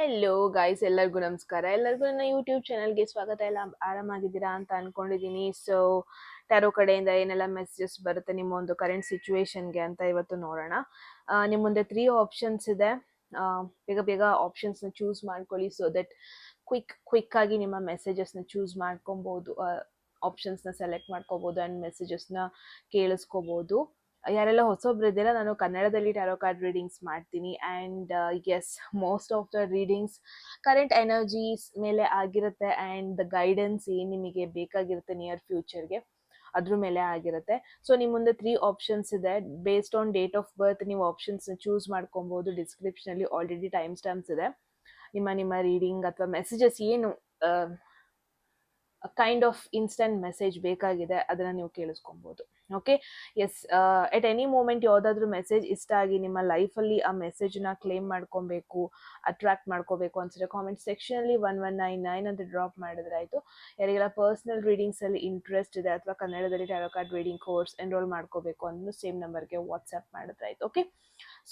Hello guys, ಎಲ್ಲರಿಗೂ ನಮಸ್ಕಾರ. ಎಲ್ಲರಿಗೂ ನನ್ನ ಯೂಟ್ಯೂಬ್ ಚಾನಲ್ಗೆ ಸ್ವಾಗತ. ಎಲ್ಲ ಆರಾಮಾಗಿದ್ದೀರಾ ಅಂತ ಅನ್ಕೊಂಡಿದ್ದೀನಿ. ಸೊ ಟ್ಯಾರೋ ಕಡೆಯಿಂದ ಏನೆಲ್ಲ ಮೆಸೇಜಸ್ ಬರುತ್ತೆ ನಿಮ್ಮ ಒಂದು ಕರೆಂಟ್ ಸಿಚುವೇಶನ್ಗೆ ಅಂತ ಇವತ್ತು ನೋಡೋಣ. ನಿಮ್ಮ ಮುಂದೆ 3 ಆಪ್ಷನ್ಸ್ ಇದೆ. ಬೇಗ ಬೇಗ ಆಪ್ಷನ್ಸ್ನ ಚೂಸ್ ಮಾಡ್ಕೊಳ್ಳಿ, ಸೊ ದಟ್ ಕ್ವಿಕ್ ಆಗಿ ನಿಮ್ಮ ಮೆಸೇಜಸ್ನ ಚೂಸ್ ಮಾಡ್ಕೊಬೋದು, ಆಪ್ಷನ್ಸ್ನ ಸೆಲೆಕ್ಟ್ ಮಾಡ್ಕೋಬೋದು ಆ್ಯಂಡ್ ಮೆಸೇಜಸ್ನ ಕೇಳಿಸ್ಕೋಬೋದು. ಯಾರೆಲ್ಲ ಹೊಸೊಬ್ರು ಇದ್ದೀರಾ, ನಾನು ಕನ್ನಡದಲ್ಲಿ ಟ್ಯಾರೋ ಕಾರ್ಡ್ ರೀಡಿಂಗ್ಸ್ ಮಾಡ್ತೀನಿ. And yes, most of the readings current energies ಮೇಲೆ ಆಗಿರುತ್ತೆ ಆ್ಯಂಡ್ ದ ಗೈಡೆನ್ಸ್ ಏನು ನಿಮಗೆ ಬೇಕಾಗಿರುತ್ತೆ ನಿಯರ್ ಫ್ಯೂಚರ್ಗೆ ಅದ್ರ ಮೇಲೆ ಆಗಿರುತ್ತೆ. ಸೊ ನಿಮ್ಮ ಮುಂದೆ 3 ಆಪ್ಷನ್ಸ್ ಇದೆ. Based on date of birth ನೀವು ಆಪ್ಷನ್ಸ್ನ ಚೂಸ್ ಮಾಡ್ಕೊಬೋದು. ಡಿಸ್ಕ್ರಿಪ್ಷನಲ್ಲಿ ಆಲ್ರೆಡಿ ಟೈಮ್ ಸ್ಟಾಂಪ್ಸ್ ಇದೆ. ನಿಮ್ಮ ರೀಡಿಂಗ್ ಅಥವಾ ಮೆಸೇಜಸ್ ಏನು ಕೈಂಡ್ ಆಫ್ ಇನ್ಸ್ಟೆಂಟ್ ಮೆಸೇಜ್ ಬೇಕಾಗಿದೆ ಅದನ್ನು ನೀವು ಕೇಳಿಸ್ಕೊಬೋದು. Okay, yes, at any moment ಯಾವುದಾದ್ರೂ ಮೆಸೇಜ್ ಇಷ್ಟ ಆಗಿ ನಿಮ್ಮ ಲೈಫಲ್ಲಿ ಆ ಮೆಸೇಜ್ನ ಕ್ಲೇಮ್ ಮಾಡ್ಕೊಬೇಕು, ಅಟ್ರಾಕ್ಟ್ ಮಾಡ್ಕೋಬೇಕು ಅನ್ಸಿದ್ರೆ ಕಾಮೆಂಟ್ ಸೆಕ್ಷನಲ್ಲಿ 1199 ಅಂತ ಡ್ರಾಪ್ ಮಾಡಿದ್ರೆ ಆಯಿತು. ಯಾರಿಗೆಲ್ಲ ಪರ್ಸ್ನಲ್ ರೀಡಿಂಗ್ಸಲ್ಲಿ ಇಂಟ್ರೆಸ್ಟ್ ಇದೆ ಅಥವಾ ಕನ್ನಡದಲ್ಲಿ tarot card reading course enrol ಮಾಡ್ಕೋಬೇಕು ಅನ್ನೋ ಸೇಮ್ ನಂಬರ್ಗೆ ವಾಟ್ಸಪ್ ಮಾಡಿದ್ರೆ ಆಯಿತು. ಓಕೆ,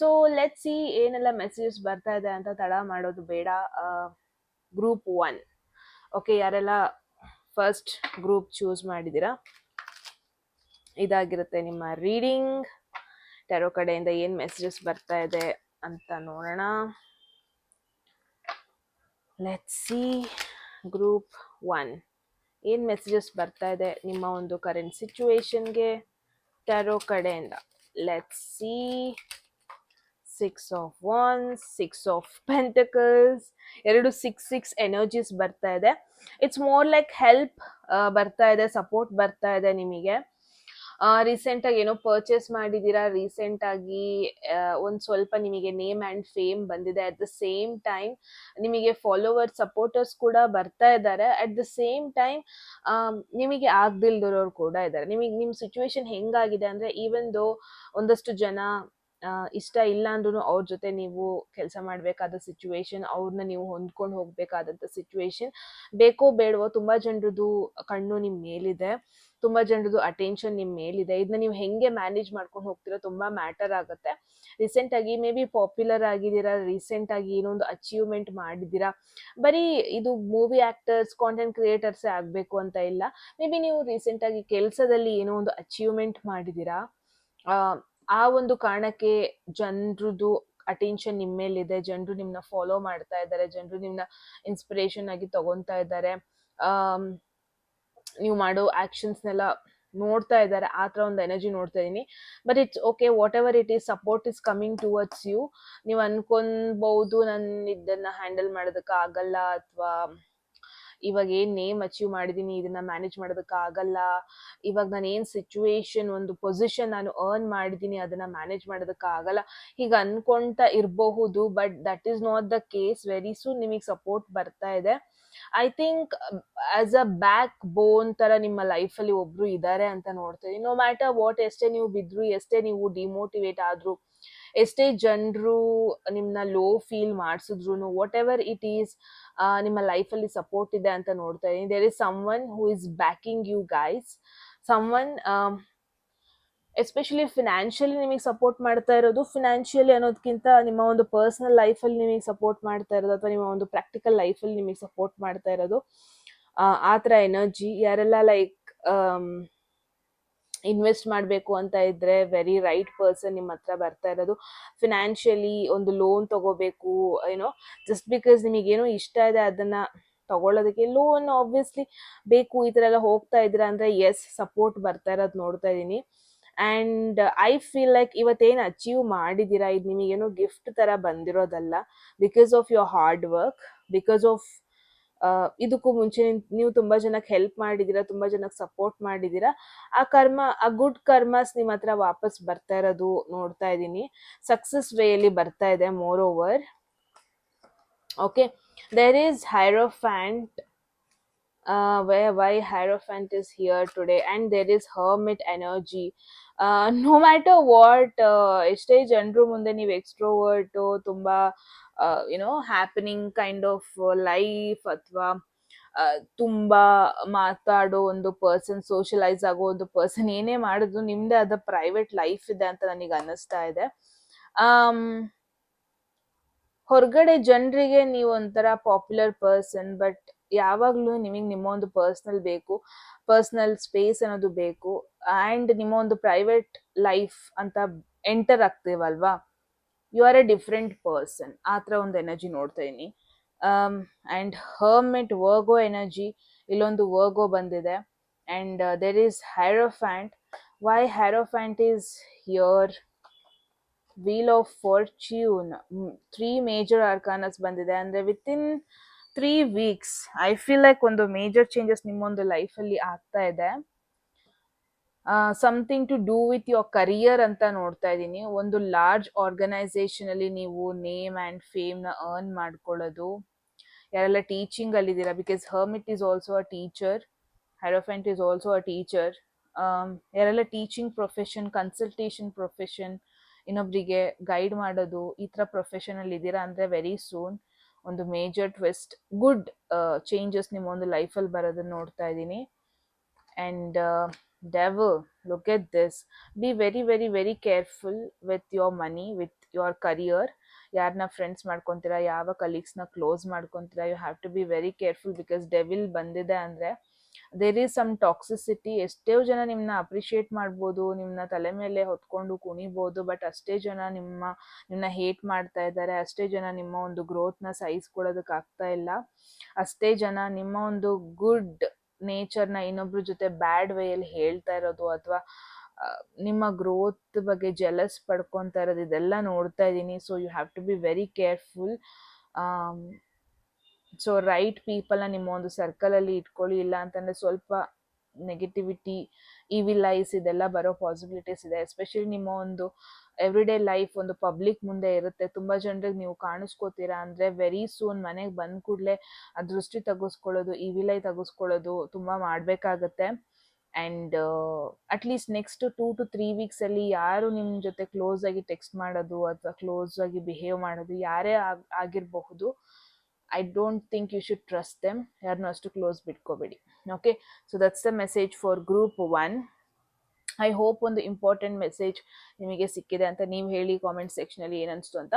ಸೊ ಲೆಟ್ಸ್ ಸಿ ಏನೆಲ್ಲ ಮೆಸೇಜಸ್ ಬರ್ತಾ ಇದೆ ಅಂತ. ತಡ ಮಾಡೋದು ಬೇಡ. ಗ್ರೂಪ್ 1. ಓಕೆ, ಯಾರೆಲ್ಲ ಫಸ್ಟ್ ಗ್ರೂಪ್ ಚೂಸ್ ಮಾಡಿದ್ದೀರಾ, ಇದಾಗಿರುತ್ತೆ ನಿಮ್ಮ ರೀಡಿಂಗ್. ಟ್ಯಾರೋ ಕಡೆಯಿಂದ ಏನು ಮೆಸೇಜಸ್ ಬರ್ತಾ ಇದೆ ಅಂತ ನೋಡೋಣ. ಲೆಟ್ಸ್ ಸಿ ಗ್ರೂಪ್ 1 ಏನು ಮೆಸೇಜಸ್ ಬರ್ತಾ ಇದೆ ನಿಮ್ಮ ಒಂದು ಕರೆಂಟ್ ಸಿಚುವೇಶನ್ಗೆ ಟ್ಯಾರೋ ಕಡೆಯಿಂದ. Let's see 6 of Wands, 6 of Pentacles, 6 energies ಬರ್ತಾ ಇದೆ. ಇಟ್ಸ್ ಮೋರ್ ಲೈಕ್ ಹೆಲ್ಪ್ ಬರ್ತಾ ಇದೆ, ಸಪೋರ್ಟ್ ಬರ್ತಾ ಇದೆ ನಿಮಗೆ. ರೀಸೆಂಟಾಗಿ ಏನೋ ಪರ್ಚೇಸ್ ಮಾಡಿದ್ದೀರಾ, ರೀಸೆಂಟಾಗಿ ಒಂದು ಸ್ವಲ್ಪ ನಿಮಗೆ ನೇಮ್ ಆ್ಯಂಡ್ ಫೇಮ್ ಬಂದಿದೆ. ಅಟ್ ದ ಸೇಮ್ ಟೈಮ್ ನಿಮಗೆ ಫಾಲೋವರ್ಸ್, ಸಪೋರ್ಟರ್ಸ್ ಕೂಡ ಬರ್ತಾ ಇದ್ದಾರೆ. ಅಟ್ ದ ಸೇಮ್ ಟೈಮ್ ನಿಮಗೆ ಆಗ್ದಿಲ್ದಿರೋರು ಕೂಡ ಇದ್ದಾರೆ. ನಿಮ್ಮ ಸಿಚುವೇಶನ್ ಹೆಂಗಾಗಿದೆ ಅಂದರೆ, ಈವನ್ ದೋ ಒಂದಷ್ಟು ಜನ ಇಷ್ಟ ಇಲ್ಲ ಅಂದ್ರೂ ಅವ್ರ ಜೊತೆ ನೀವು ಕೆಲಸ ಮಾಡಬೇಕಾದ ಸಿಚುವೇಶನ್, ಅವ್ರನ್ನ ನೀವು ಹೊಂದ್ಕೊಂಡು ಹೋಗ್ಬೇಕಾದಂಥ ಸಿಚುವೇಶನ್, ಬೇಕೋ ಬೇಡವೋ ತುಂಬ ಜನರದು ಕಣ್ಣು ನಿಮ್ಮ ಮೇಲಿದೆ, ತುಂಬ ಜನರದು ಅಟೆನ್ಷನ್ ನಿಮ್ಮ ಮೇಲಿದೆ. ಇದನ್ನ ನೀವು ಹೆಂಗೆ ಮ್ಯಾನೇಜ್ ಮಾಡ್ಕೊಂಡು ಹೋಗ್ತೀರೋ ತುಂಬ ಮ್ಯಾಟರ್ ಆಗುತ್ತೆ. ರೀಸೆಂಟಾಗಿ ಮೇ ಬಿ ಪಾಪ್ಯುಲರ್ ಆಗಿದ್ದೀರಾ, ರೀಸೆಂಟಾಗಿ ಏನೋ ಒಂದು ಅಚೀವ್ಮೆಂಟ್ ಮಾಡಿದ್ದೀರಾ. ಬರೀ ಇದು ಮೂವಿ ಆ್ಯಕ್ಟರ್ಸ್, ಕಾಂಟೆಂಟ್ ಕ್ರಿಯೇಟರ್ಸೇ ಆಗಬೇಕು ಅಂತ ಇಲ್ಲ. ಮೇ ಬಿ ನೀವು ರೀಸೆಂಟಾಗಿ ಕೆಲಸದಲ್ಲಿ ಏನೋ ಒಂದು ಅಚೀವ್ಮೆಂಟ್ ಮಾಡಿದ್ದೀರಾ, ಆ ಒಂದು ಕಾರಣಕ್ಕೆ ಜನರದು ಅಟೆನ್ಷನ್ ನಿಮ್ಮ ಮೇಲಿದೆ, ಜನರು ನಿಮ್ಮನ್ನ ಫಾಲೋ ಮಾಡ್ತಾ ಇದ್ದಾರೆ, ಜನರು ನಿಮ್ಮನ್ನ ಇನ್ಸ್ಪಿರೇಷನ್ ಆಗಿ ತಗೊತಾ ಇದ್ದಾರೆ, ನೀವು ಮಾಡೋ ಆ್ಯಕ್ಷನ್ಸ್ನೆಲ್ಲ ನೋಡ್ತಾ ಇದ್ದಾರೆ. ಆ ಥರ ಒಂದು ಎನರ್ಜಿ ನೋಡ್ತಾ ಇದ್ದೀನಿ. But it's okay, whatever it is, support is coming towards you. ನೀವು ಅನ್ಕೊಬಹುದು ನಾನು ಇದನ್ನು ಹ್ಯಾಂಡಲ್ ಮಾಡೋದಕ್ಕೆ ಆಗಲ್ಲ, ಅಥವಾ ಇವಾಗ ಏನು ನೇಮ್ ಅಚೀವ್ ಮಾಡಿದ್ದೀನಿ ಇದನ್ನ ಮ್ಯಾನೇಜ್ ಮಾಡೋದಕ್ಕೆ ಆಗಲ್ಲ, ಇವಾಗ ನಾನು ಏನು ಸಿಚುವೇಶನ್, ಒಂದು ಪೊಸಿಷನ್ ನಾನು ಅರ್ನ್ ಮಾಡಿದ್ದೀನಿ ಅದನ್ನ ಮ್ಯಾನೇಜ್ ಮಾಡೋದಕ್ಕೆ ಆಗಲ್ಲ, ಹೀಗೆ ಅನ್ಕೊಂತ ಇರಬಹುದು. But that is not the case. Very soon ನಿಮಗೆ ಸಪೋರ್ಟ್ ಬರ್ತಾ ಇದೆ. I think as a back ಬೋನ್ ಥರ ನಿಮ್ಮ ಲೈಫಲ್ಲಿ ಒಬ್ರು ಇದ್ದಾರೆ ಅಂತ ನೋಡ್ತೀನಿ. ನೋ ಮ್ಯಾಟರ್ ವಾಟ್, ಎಷ್ಟೇ ನೀವು ಬಿದ್ರು, ಎಷ್ಟೇ ನೀವು ಡಿಮೋಟಿವೇಟ್ ಆದ್ರು, ಎಷ್ಟೇ ಜನರು ನಿಮ್ಮನ್ನ ಲೋ ಫೀಲ್ ಮಾಡಿಸಿದ್ರು, ವಾಟ್ ಎವರ್ ಇಟ್ ಈಸ್, ನಿಮ್ಮ ಲೈಫಲ್ಲಿ ಸಪೋರ್ಟ್ ಇದೆ ಅಂತ ನೋಡ್ತಾ ಇದ್ದೀನಿ. There is someone who is backing you guys, someone especially financially ನಿಮಗೆ ಸಪೋರ್ಟ್ ಮಾಡ್ತಾ ಇರೋದು. ಫಿನಾನ್ಷಿಯಲಿ ಅನ್ನೋದಕ್ಕಿಂತ ನಿಮ್ಮ ಒಂದು ಪರ್ಸನಲ್ ಲೈಫಲ್ಲಿ ನಿಮಗೆ ಸಪೋರ್ಟ್ ಮಾಡ್ತಾ ಇರೋದು, ಅಥವಾ ನಿಮ್ಮ ಒಂದು ಪ್ರಾಕ್ಟಿಕಲ್ ಲೈಫಲ್ಲಿ ನಿಮಗೆ ಸಪೋರ್ಟ್ ಮಾಡ್ತಾ ಇರೋದು, ಆ ಥರ ಎನರ್ಜಿ. ಯಾರೆಲ್ಲ ಲೈಕ್ ಇನ್ವೆಸ್ಟ್ ಮಾಡಬೇಕು ಅಂತ ಇದ್ರೆ ವೆರಿ ರೈಟ್ ಪರ್ಸನ್ ನಿಮ್ಮ ಹತ್ರ ಬರ್ತಾ ಇರೋದು. ಫಿನಾನ್ಷಿಯಲಿ ಒಂದು ಲೋನ್ ತಗೋಬೇಕು, ಏನೋ ಜಸ್ಟ್ ಬಿಕಾಸ್ ನಿಮಗೇನೋ ಇಷ್ಟ ಇದೆ ಅದನ್ನ ತಗೊಳ್ಳೋದಕ್ಕೆ ಲೋನ್ ಆಬ್ವಿಯಸ್ಲಿ ಬೇಕು, ಈ ಥರ ಎಲ್ಲ ಹೋಗ್ತಾ ಇದ್ದೀರಾ ಅಂದರೆ ಎಸ್, ಸಪೋರ್ಟ್ ಬರ್ತಾ ಇರೋದು ನೋಡ್ತಾ ಇದ್ದೀನಿ. ಆ್ಯಂಡ್ ಐ ಫೀಲ್ ಲೈಕ್ ಇವತ್ತೇನು ಅಚೀವ್ ಮಾಡಿದ್ದೀರಾ ಇದು ನಿಮಗೇನೋ ಗಿಫ್ಟ್ ಥರ ಬಂದಿರೋದಲ್ಲ. Because of your hard work, because of ಇದಕ್ಕೂ ಮುಂಚೆ ನೀವು ತುಂಬ ಜನಕ್ಕೆ ಹೆಲ್ಪ್ ಮಾಡಿದ್ದೀರಾ, ತುಂಬ ಜನಕ್ಕೆ ಸಪೋರ್ಟ್ ಮಾಡಿದ್ದೀರಾ. ಆ ಗುಡ್ ಕರ್ಮಸ್ ನಿಮ್ಮ ಹತ್ರ ವಾಪಸ್ ಬರ್ತಾ ಇರೋದು ನೋಡ್ತಾ ಇದ್ದೀನಿ. ಸಕ್ಸಸ್ ವೇಯಲ್ಲಿ ಬರ್ತಾ ಇದೆ. Moreover, okay, there is hierophant. Why Hierophant is here today, and there is Hermit energy. No matter what, ಎಷ್ಟೇ ಜನರು ಮುಂದೆ ನೀವು ಎಕ್ಸ್ಟ್ರೋವರ್ಟ್, ತುಂಬಾ ಹ್ಯಾಪನಿಂಗ್ ಕೈಂಡ್ ಆಫ್ ಲೈಫ್, ಅಥವಾ ತುಂಬಾ ಮಾತಾಡೋ ಒಂದು ಪರ್ಸನ್, ಸೋಷಲೈಸ್ ಆಗೋ ಒಂದು ಪರ್ಸನ್, ಏನೇ ಮಾಡಿದ್ರು ನಿಮ್ದೇ ಆದ ಪ್ರೈವೇಟ್ ಲೈಫ್ ಇದೆ ಅಂತ ನನಗೆ ಅನ್ನಿಸ್ತಾ ಇದೆ. ಹೊರಗಡೆ ಜನರಿಗೆ ನೀವು ಒಂಥರ ಪಾಪ್ಯುಲರ್ ಪರ್ಸನ್, ಬಟ್ ಯಾವಾಗಲೂ ನಿಮಗೆ ನಿಮ್ಮ ಒಂದು ಪರ್ಸ್ನಲ್ ಸ್ಪೇಸ್ ಅನ್ನೋದು ಬೇಕು. ಆ್ಯಂಡ್ ನಿಮ್ಮ ಒಂದು ಪ್ರೈವೇಟ್ ಲೈಫ್ ಅಂತ ಎಂಟರ್ ಆಗ್ತೀವಲ್ವಾ, you are a different person. ಆ ಥರ ಒಂದು ಎನರ್ಜಿ ನೋಡ್ತಾ ಇದೀನಿ. ಆ್ಯಂಡ್ ಹರ್ಮಿಟ್ ವರ್ಗೋ ಎನರ್ಜಿ, ಇಲ್ಲೊಂದು ವರ್ಗೋ ಬಂದಿದೆ. And there is hierophant. Why hierophant is here? Wheel of fortune. 3 major arcanas ಬಂದಿದೆ. ಅಂದರೆ within 3 weeks I feel like ಒಂದು ಮೇಜರ್ ಚೇಂಜಸ್ ನಿಮ್ಮೊಂದು ಲೈಫಲ್ಲಿ ಆಗ್ತಾ ಇದೆ. Something to do with your career ಅಂತ ನೋಡ್ತಾ ಇದ್ದೀನಿ. ಒಂದು ಲಾರ್ಜ್ ಆರ್ಗನೈಸೇಷನ್ ಅಲ್ಲಿ ನೀವು ನೇಮ್ ಆ್ಯಂಡ್ ಫೇಮ್ನ ಅರ್ನ್ ಮಾಡ್ಕೊಳ್ಳೋದು. ಯಾರೆಲ್ಲ ಟೀಚಿಂಗ್ ಅಲ್ಲಿದ್ದೀರಾ, because hermit is also a teacher, hierophant is also a teacher. ಯಾರೆಲ್ಲ ಟೀಚಿಂಗ್ ಪ್ರೊಫೆಷನ್, ಕನ್ಸಲ್ಟೇಷನ್ ಪ್ರೊಫೆಷನ್, ಇನ್ನೊಬ್ರಿಗೆ ಗೈಡ್ ಮಾಡೋದು, ಈ ಥರ ಪ್ರೊಫೆಷನಲ್ಲಿ ಇದ್ದೀರಾ ಅಂದರೆ ವೆರಿ ಸೂನ್ ಒಂದು ಮೇಜರ್ ಟ್ವಿಸ್ಟ್, ಗುಡ್ ಚೇಂಜಸ್ ನಿಮ್ಮ ಒಂದು ಲೈಫಲ್ಲಿ ಬರೋದನ್ನ ನೋಡ್ತಾ ಇದ್ದೀನಿ. And devil, look at this. Be very very very careful with your money, with your career. ಯಾರನ್ನ ಫ್ರೆಂಡ್ಸ್ ಮಾಡ್ಕೊತೀರಾ, ಯಾವ ಕಲೀಗ್ಸ್ನ ಕ್ಲೋಸ್ ಮಾಡ್ಕೊತೀರಾ, you have to be very careful. Because devil ಬಂದಿದೆ ಅಂದರೆ ದೇರ್ ಈಸ್ ಸಮ್ ಟಾಕ್ಸಿಸಿಟಿ. ಎಷ್ಟೋ ಜನ ನಿಮ್ಮನ್ನ ಅಪ್ರಿಷಿಯೇಟ್ ಮಾಡ್ಬೋದು, ನಿಮ್ಮನ್ನ ತಲೆ ಮೇಲೆ ಹೊತ್ಕೊಂಡು ಕುಣಿಬೋದು, ಬಟ್ ಅಷ್ಟೇ ಜನ ನಿಮ್ಮನ್ನ ಹೇಟ್ ಮಾಡ್ತಾ ಇದ್ದಾರೆ. ಅಷ್ಟೇ ಜನ ನಿಮ್ಮ ಒಂದು ಗ್ರೋತ್ನ ಸಹಿಸ್ಕೊಳ್ಳೋದಕ್ಕಾಗ್ತಾ ಇಲ್ಲ. ಅಷ್ಟೇ ಜನ ನಿಮ್ಮ ಒಂದು ಗುಡ್ ನೇಚರ್ನ ಇನ್ನೊಬ್ರ ಜೊತೆ ಬ್ಯಾಡ್ ವೇಯಲ್ಲಿ ಹೇಳ್ತಾ ಇರೋದು, ಅಥವಾ ನಿಮ್ಮ ಗ್ರೋತ್ ಬಗ್ಗೆ ಜೆಲಸ್ ಪಡ್ಕೊತಾ ಇರೋದು, ಇದೆಲ್ಲ ನೋಡ್ತಾ ಇದ್ದೀನಿ. So you have to be very careful. So right ಪೀಪಲ್ನ ನಿಮ್ಮ ಒಂದು ಸರ್ಕಲಲ್ಲಿ ಇಟ್ಕೊಳ್ಳಿ. ಇಲ್ಲ ಅಂತಂದರೆ ಸ್ವಲ್ಪ ನೆಗೆಟಿವಿಟಿ, ಈವಿಲ್ ಐಸ್ ಇದೆಲ್ಲ ಬರೋ ಪಾಸಿಬಿಲಿಟೀಸ್ ಇದೆ. ಎಸ್ಪೆಷಲಿ ನಿಮ್ಮ ಒಂದು ಎವ್ರಿಡೇ ಲೈಫ್ ಒಂದು ಪಬ್ಲಿಕ್ ಮುಂದೆ ಇರುತ್ತೆ. ತುಂಬ ಜನರಿಗೆ ನೀವು ಕಾಣಿಸ್ಕೋತೀರಾ ಅಂದರೆ ವೆರಿ ಸೂನ್ ಮನೆಗೆ ಬಂದ ಕೂಡಲೇ ಆ ದೃಷ್ಟಿ ತೆಗೆಸ್ಕೊಳ್ಳೋದು, ಈವಿಲ್ ಐ ತೆಗೆಸ್ಕೊಳ್ಳೋದು ತುಂಬ ಮಾಡಬೇಕಾಗತ್ತೆ. ಆ್ಯಂಡ್ ಅಟ್ಲೀಸ್ಟ್ ನೆಕ್ಸ್ಟ್ 2 to 3 ವೀಕ್ಸಲ್ಲಿ ಯಾರು ನಿಮ್ಮ ಜೊತೆ ಕ್ಲೋಸ್ ಆಗಿ ಟೆಕ್ಸ್ಟ್ ಮಾಡೋದು ಅಥವಾ ಕ್ಲೋಸ್ ಆಗಿ ಬಿಹೇವ್ ಮಾಡೋದು ಯಾರೇ ಆಗಿರಬಹುದು, I don't think you should trust them. ಯಾರನ್ನೂ ಅಷ್ಟು ಕ್ಲೋಸ್ ಬಿಟ್ಕೋಬೇಡಿ. Okay, so that's the message for group 1. I hope ಒಂದು ಇಂಪಾರ್ಟೆಂಟ್ ಮೆಸೇಜ್ ನಿಮಗೆ ಸಿಕ್ಕಿದೆ ಅಂತ. ನೀವು ಹೇಳಿ ಕಾಮೆಂಟ್ ಸೆಕ್ಷನಲ್ಲಿ ಏನನ್ನಿಸ್ತು ಅಂತ.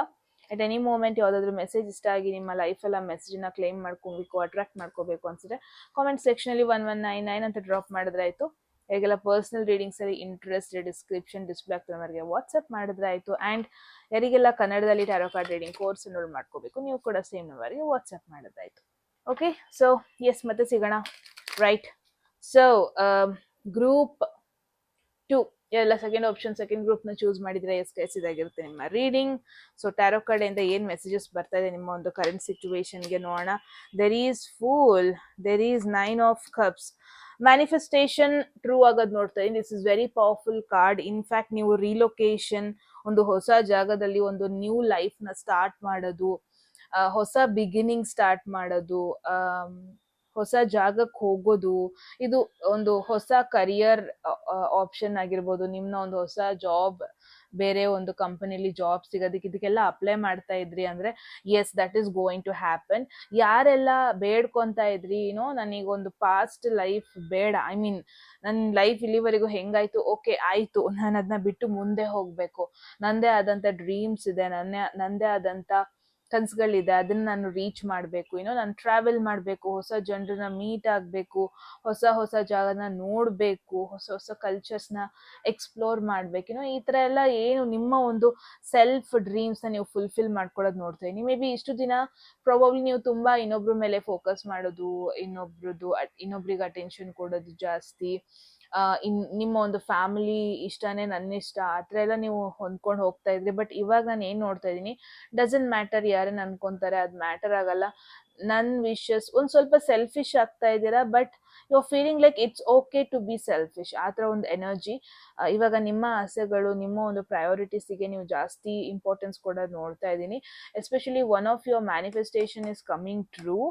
ಅಟ್ ಎನಿ ಮೂಮೆಂಟ್ ಯಾವುದಾದ್ರೂ ಮೆಸೇಜ್ ಇಷ್ಟ ಆಗಿ ನಿಮ್ಮ ಲೈಫಲ್ಲಿ ಆ ಮೆಸೇಜನ್ನ ಕ್ಲೈಮ್ ಮಾಡ್ಕೊಬೇಕು, ಅಟ್ರಾಕ್ಟ್ ಮಾಡ್ಕೋಬೇಕು ಅನ್ಸಿದ್ರೆ ಕಾಮೆಂಟ್ ಸೆಕ್ಷನಲ್ಲಿ 1199 ಅಂತ ಡ್ರಾಪ್ ಮಾಡಿದ್ರೆ ಆಯಿತು. ಹೇಗೆಲ್ಲ ಪರ್ಸ್ನಲ್ ರೀಡಿಂಗ್ಸಲ್ಲಿ ಇಂಟ್ರೆಸ್ಟ್ ಡಿಸ್ಕ್ರಿಪ್ಷನ್ ಡಿಸ್ಪ್ಲೇ ಆಗ್ತದೆ ನಮಗೆ ವಾಟ್ಸಪ್ ಮಾಡಿದ್ರೆ ಆಯಿತು. ಆ್ಯಂಡ್ ಯಾರಿಗೆಲ್ಲ ಕನ್ನಡದಲ್ಲಿ tarot card reading course enrol ಮಾಡ್ಕೋಬೇಕು, ನೀವು ಕೂಡ ಸೇಮ್ ನಂಬರ್ಗೆ ವಾಟ್ಸಪ್ ಮಾಡಿದ್ರಾಯಿತು. ಓಕೆ, ಸೊ ಎಸ್ ಮತ್ತೆ ಸಿಗೋಣ. ರೈಟ್, ಸೊ ಗ್ರೂಪ್ 2 ಎಲ್ಲ ಸೆಕೆಂಡ್ ಆಪ್ಷನ್, ಸೆಕೆಂಡ್ ಗ್ರೂಪ್ನ ಚೂಸ್ ಮಾಡಿದರೆ ಎಸ್ ಇದಾಗಿರುತ್ತೆ ನಿಮ್ಮ ರೀಡಿಂಗ್. ಸೊ ಟ್ಯಾರೋ ಕಡೆಯಿಂದ ಏನು ಮೆಸೇಜಸ್ ಬರ್ತಾ ಇದೆ ನಿಮ್ಮ ಒಂದು ಕರೆಂಟ್ ಸಿಚುವೇಶನ್ಗೆ ನೋಡೋಣ. There is fool, there is 9 of cups. Manifestation true ಆಗೋದು ನೋಡ್ತಾ ಇದ್ದೀನಿ. This is very powerful card. In fact ನೀವು ರಿಲೊಕೇಶನ್, ಒಂದು ಹೊಸ ಜಾಗದಲ್ಲಿ ಒಂದು ನ್ಯೂ ಲೈಫ್ನ ಸ್ಟಾರ್ಟ್ ಮಾಡೋದು, ಹೊಸ ಬಿಗಿನಿಂಗ್ ಸ್ಟಾರ್ಟ್ ಮಾಡೋದು, ಹೊಸ ಜಾಗಕ್ಕೆ ಹೋಗೋದು, ಇದು ಒಂದು ಹೊಸ ಕರಿಯರ್ ಆಪ್ಷನ್ ಆಗಿರ್ಬೋದು. ನಿಮ್ಮನ್ನ ಒಂದು ಹೊಸ ಜಾಬ್, ಬೇರೆ ಒಂದು ಕಂಪನಿಲಿ ಜಾಬ್ ಸಿಗೋದಕ್ಕೆ ಇದಕ್ಕೆಲ್ಲ ಅಪ್ಲೈ ಮಾಡ್ತಾ ಇದ್ರಿ ಅಂದರೆ yes that is going to happen. ಯಾರೆಲ್ಲ ಬೇಡ್ಕೊತಾ ಇದ್ರಿ ನನಗೊಂದು ಪಾಸ್ಟ್ ಲೈಫ್ ಬೇಡ, ಐ ಮೀನ್ ನನ್ನ ಲೈಫ್ ಇಲ್ಲಿವರೆಗೂ ಹೆಂಗಾಯ್ತು, ಓಕೆ ಆಯಿತು, ನಾನು ಅದನ್ನ ಬಿಟ್ಟು ಮುಂದೆ ಹೋಗಬೇಕು, ನನ್ನದೇ ಆದಂಥ ಡ್ರೀಮ್ಸ್ ಇದೆ, ನನ್ನದೇ ಆದಂಥ ಕನಸುಗಳಿದೆ, ಅದನ್ನ ನಾನು ರೀಚ್ ಮಾಡಬೇಕು, ನಾನು ಟ್ರಾವೆಲ್ ಮಾಡಬೇಕು, ಹೊಸ ಜನರನ್ನ ಮೀಟ್ ಆಗಬೇಕು, ಹೊಸ ಜಾಗನ ನೋಡಬೇಕು, ಹೊಸ ಕಲ್ಚರ್ಸ್ನ ಎಕ್ಸ್ಪ್ಲೋರ್ ಮಾಡಬೇಕು, ಈ ಥರ ಎಲ್ಲ ಏನು ನಿಮ್ಮ ಒಂದು ಸೆಲ್ಫ್ ಡ್ರೀಮ್ಸ್ನ ನೀವು ಫುಲ್ಫಿಲ್ ಮಾಡ್ಕೊಳ್ಳೋದು ನೋಡ್ತಾ ಇದ್ದೀನಿ. ಮೇ ಬಿ ಇಷ್ಟು ದಿನ ಪ್ರಾಬಬ್ಲಿ ನೀವು ತುಂಬ ಇನ್ನೊಬ್ರ ಮೇಲೆ ಫೋಕಸ್ ಮಾಡೋದು, ಇನ್ನೊಬ್ರಿಗೆ ಅಟೆನ್ಷನ್ ಕೊಡೋದು ಜಾಸ್ತಿ, ನಿಮ್ಮ ಒಂದು ಫ್ಯಾಮಿಲಿ ಇಷ್ಟನೇ ನನ್ನ ಇಷ್ಟ ಆ ಥರ ಎಲ್ಲ ನೀವು ಹೊಂದ್ಕೊಂಡು ಹೋಗ್ತಾ ಇದ್ರಿ. ಬಟ್ ಇವಾಗ ನಾನು ಏನು ನೋಡ್ತಾ ಇದ್ದೀನಿ, ಡಸಂಟ್ ಮ್ಯಾಟರ್ ಯಾರೇನು ಅನ್ಕೊತಾರೆ, ಅದು ಮ್ಯಾಟರ್ ಆಗಲ್ಲ. ನನ್ನ ವಿಶಸ್ ಒಂದು ಸ್ವಲ್ಪ ಸೆಲ್ಫಿಶ್ ಆಗ್ತಾ ಇದ್ದೀರಾ, but you are feeling like it's okay to be selfish. ಆ ಥರ ಒಂದು ಎನರ್ಜಿ ಇವಾಗ ನಿಮ್ಮ ಆಸೆಗಳು, ನಿಮ್ಮ ಒಂದು ಪ್ರಯಾರಿಟೀಸಿಗೆ ನೀವು ಜಾಸ್ತಿ ಇಂಪಾರ್ಟೆನ್ಸ್ ಕೊಡೋದು ನೋಡ್ತಾ ಇದ್ದೀನಿ. Especially one of your manifestation is coming true.